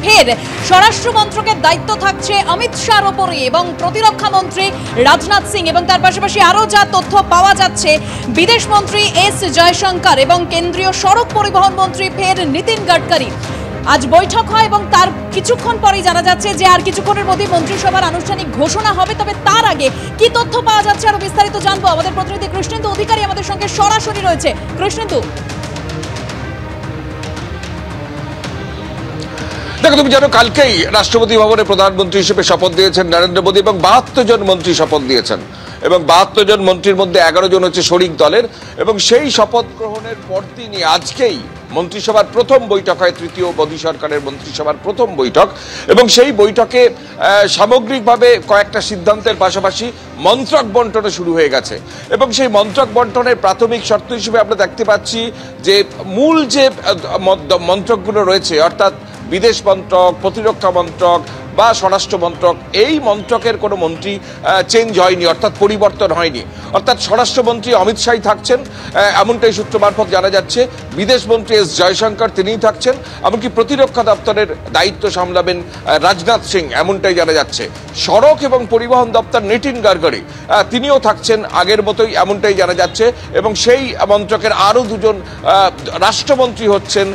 ফের স্বরাষ্ট্র মন্ত্রকের দায়িত্ব থাকছে অমিত শাহর ওপরে এবং প্রতিরক্ষা মন্ত্রী রাজনাথ সিং এবং তার পাশাপাশি আরও যা তথ্য পাওয়া যাচ্ছে বিদেশ মন্ত্রী এস জয়শঙ্কর এবং কেন্দ্রীয় সড়ক পরিবহন মন্ত্রী ফের নীতিন গডকরি আজ বৈঠক হয় এবং তার কিছুক্ষণ পরেই জানা যাচ্ছে যে আর কিছুক্ষণের মধ্যেই মন্ত্রিসভার আনুষ্ঠানিক ঘোষণা হবে। তবে তার আগে কি তথ্য পাওয়া যাচ্ছে আরো বিস্তারিত জানবো। আমাদের প্রতিনিধি কৃষ্ণেন্দু অধিকারী আমাদের সঙ্গে সরাসরি রয়েছে। কৃষ্ণেন্দু, দেখো, তুমি জানো কালকেই রাষ্ট্রপতি ভবনে প্রধানমন্ত্রী হিসেবে শপথ দিয়েছেন নরেন্দ্র মোদী এবং 72 জন মন্ত্রী শপথ দিয়েছেন এবং 72 জন মন্ত্রীর মধ্যে 11 জন হচ্ছে শরিক দলের এবং সেই শপথ গ্রহণের পরদিনই আজকেই মন্ত্রিসভার প্রথম বৈঠক হয়, তৃতীয় মোদী সরকারের মন্ত্রিসভার প্রথম বৈঠক এবং সেই বৈঠকে সামগ্রিকভাবে কয়েকটা সিদ্ধান্তের পাশাপাশি মন্ত্রক বন্টনও শুরু হয়ে গেছে এবং সেই মন্ত্রক বন্টনের প্রাথমিক শর্ত হিসেবে আমরা দেখতে পাচ্ছি যে মূল যে মন্ত্রকগুলো রয়েছে অর্থাৎ বিদেশ মন্ত্রক, প্রতিরক্ষা মন্ত্রক বা স্বরাষ্ট্র মন্ত্রক, এই মন্ত্রকের কোনো মন্ত্রী চেঞ্জ হয়নি, অর্থাৎ পরিবর্তন হয়নি। অর্থাৎ স্বরাষ্ট্রমন্ত্রী অমিত শাহ থাকছেন, এমনটাই সূত্র মারফত জানা যাচ্ছে। বিদেশ মন্ত্রী এস জয়শঙ্কর তিনিই থাকছেন, এমনকি প্রতিরক্ষা দপ্তরের দায়িত্ব সামলাবেন রাজনাথ সিং, এমনটাই জানা যাচ্ছে। সড়ক এবং পরিবহন দপ্তর নীতিন গডকরি তিনিও থাকছেন আগের মতোই, এমনটাই জানা যাচ্ছে এবং সেই মন্ত্রকের আরও দুজন রাষ্ট্রমন্ত্রী হচ্ছেন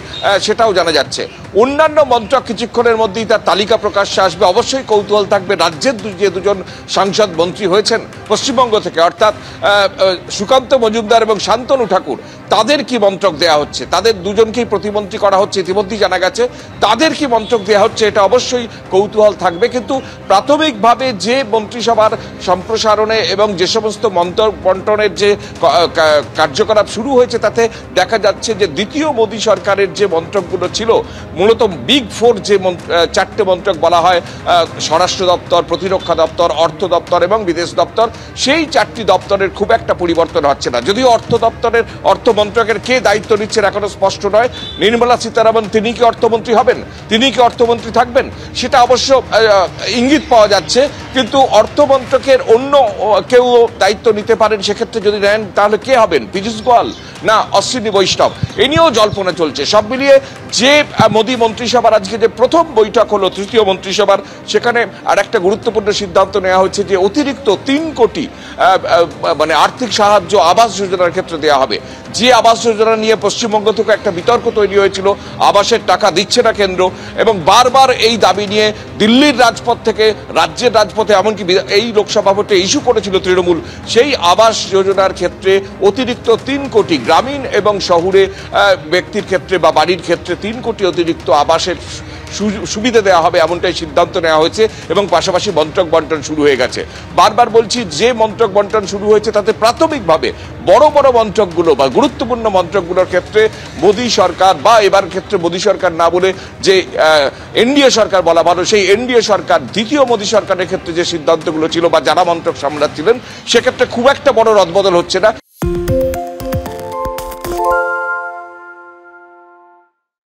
সেটাও জানা যাচ্ছে। অন্যান্য মন্ত্রক কিছুক্ষণের মধ্যেই তার তালিকা প্রকাশ্যে আসবে। অবশ্যই কৌতূহল থাকবে রাজ্যের যে দুজন সাংসদ মন্ত্রী হয়েছেন পশ্চিমবঙ্গ থেকে, অর্থাৎ সুকান্ত মজুমদার এবং শান্তনু ঠাকুর, তাদের কি মন্ত্রক দেওয়া হচ্ছে, তাদের দুজনকেই প্রতিমন্ত্রী করা হচ্ছে ইতিমধ্যেই জানা গেছে। তাদের কি মন্ত্রক দেওয়া হচ্ছে এটা অবশ্যই কৌতূহল থাকবে, কিন্তু প্রাথমিকভাবে যে মন্ত্রিসভার সম্প্রসারণে এবং যে সমস্ত মন্ত্রক বন্টনের যে কার্যকলাপ শুরু হয়েছে তাতে দেখা যাচ্ছে যে দ্বিতীয় মোদী সরকারের যে মন্ত্রকগুলো ছিল, মূলত বিগ ফোর যে চারটে মন্ত্রক বলা হয়, স্বরাষ্ট্র দপ্তর, প্রতিরক্ষা দপ্তর, অর্থ দপ্তর এবং বিদেশ দপ্তর, সেই চারটি দপ্তরের খুব একটা পরিবর্তন হচ্ছে না। যদিও অর্থ মন্ত্রকের কে দায়িত্ব নিচ্ছেন এখনো স্পষ্ট নয়। নির্মলা সীতারামন তিনি কি অর্থমন্ত্রী হবেন, তিনি কি অর্থমন্ত্রী থাকবেন সেটা অবশ্য ইঙ্গিত পাওয়া যাচ্ছে, কিন্তু অর্থ মন্ত্রকের অন্য কেউ দায়িত্ব নিতে পারেন। সেক্ষেত্রে যদি নেন তাহলে কে হবেন, পীযূষ গোয়াল না অশ্বিনী বৈষ্ণব, এ নিয়েও জল্পনা চলছে। সব মিলিয়ে যে মোদী মন্ত্রিসভার আজকে যে প্রথম বৈঠক হলো তৃতীয় মন্ত্রিসভার, সেখানে আর একটা গুরুত্বপূর্ণ সিদ্ধান্ত নেওয়া হয়েছে যে অতিরিক্ত 3 কোটি মানে আর্থিক সাহায্য আবাস যোজনার ক্ষেত্রে দেওয়া হবে। যে আবাস যোজনা নিয়ে পশ্চিমবঙ্গ থেকে একটা বিতর্ক তৈরি হয়েছিল, আবাসের টাকা দিচ্ছে না কেন্দ্র, এবং বারবার এই দাবি নিয়ে দিল্লির রাজপথ থেকে রাজ্যের রাজপথে এমনকি এই লোকসভা ভোটে ইস্যু করেছিল তৃণমূল। সেই আবাস যোজনার ক্ষেত্রে অতিরিক্ত 3 কোটি গ্রামীণ এবং শহুরে ব্যক্তির ক্ষেত্রে বা বাড়ির ক্ষেত্রে 3 কোটি অতিরিক্ত আবাসের সুবিধা দেওয়া হবে, এমনটাই সিদ্ধান্ত নেওয়া হয়েছে এবং পাশাপাশি মন্ত্রক বন্টন শুরু হয়ে গেছে। বারবার বলছি, যে মন্ত্রক বন্টন শুরু হয়েছে তাতে প্রাথমিকভাবে বড় বড় মন্ত্রকগুলো বা গুরুত্বপূর্ণ মন্ত্রকগুলোর ক্ষেত্রে মোদী সরকার, বা এবার ক্ষেত্রে মোদী সরকার না বলে যে এনডিএ সরকার বলা ভালো, সেই এনডিএ সরকার দ্বিতীয় মোদী সরকারের ক্ষেত্রে যে সিদ্ধান্তগুলো ছিল বা যারা মন্ত্রক সামলাচ্ছিলেন সেক্ষেত্রে খুব একটা বড় রদবদল হচ্ছে না।